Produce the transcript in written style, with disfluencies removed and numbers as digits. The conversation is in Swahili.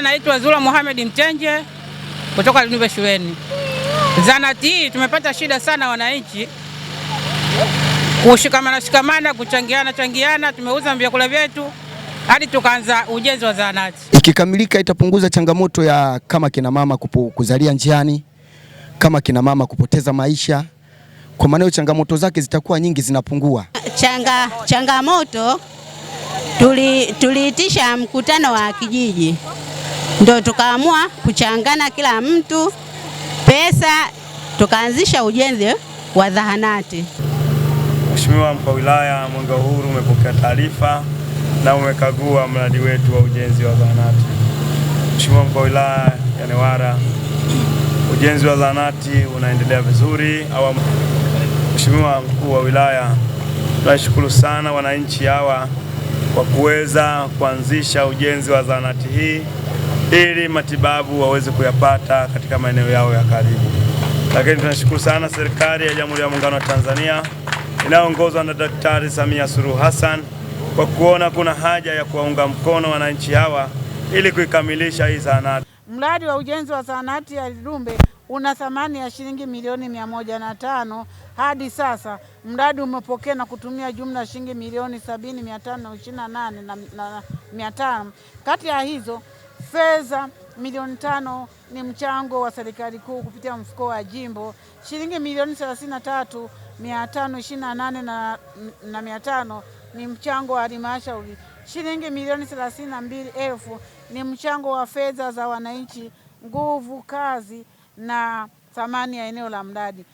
naitwa Zura Mohamed Mtenje kutoka Lunube Shuleni. Zahanati hii tumepata shida sana wananchi, kushikamana, kuchangiana, tumeuza vyakula vyetu hadi tukaanza ujenzi wa zahanati. Ikikamilika itapunguza changamoto ya kama kina mama kuzalia njiani, kama kina mama kupoteza maisha. Kwa maana changamoto zake zitakuwa nyingi, zinapungua. Changamoto tuliitisha mkutano wa kijiji, ndio tukaamua kuchangana kila mtu pesa, tukaanzisha ujenzi wa zahanati. Mheshimiwa Mkuu wa Wilaya Mwenge wa Uhuru umepokea taarifa na umekagua mradi wetu wa ujenzi wa zahanati. Mheshimiwa Mkuu wa Wilaya ya Newala, ujenzi wa zahanati unaendelea vizuri. Mheshimiwa Mkuu wa Wilaya, tunashukuru sana wananchi hawa kwa kuweza kuanzisha ujenzi wa zahanati hii ili matibabu waweze kuyapata katika maeneo yao ya karibu. Lakini tunashukuru sana serikali ya Jamhuri ya Muungano wa Tanzania inayoongozwa na Daktari Samia Suluhu Hassan kwa kuona kuna haja ya kuwaunga mkono wananchi hawa ili kuikamilisha hii zahanati. Mradi wa ujenzi wa zahanati ya Lunube una thamani ya shilingi milioni 105. Hadi sasa mradi umepokea na kutumia jumla shilingi milioni 70,528,500. Kati ya hizo fedha milioni 5 ni mchango wa serikali kuu kupitia mfuko wa jimbo, shilingi milioni 33,528,500 ni mchango wa halmashauri, shilingi milioni 32,000 ni mchango wa fedha za wananchi, nguvu kazi na thamani ya eneo la mradi.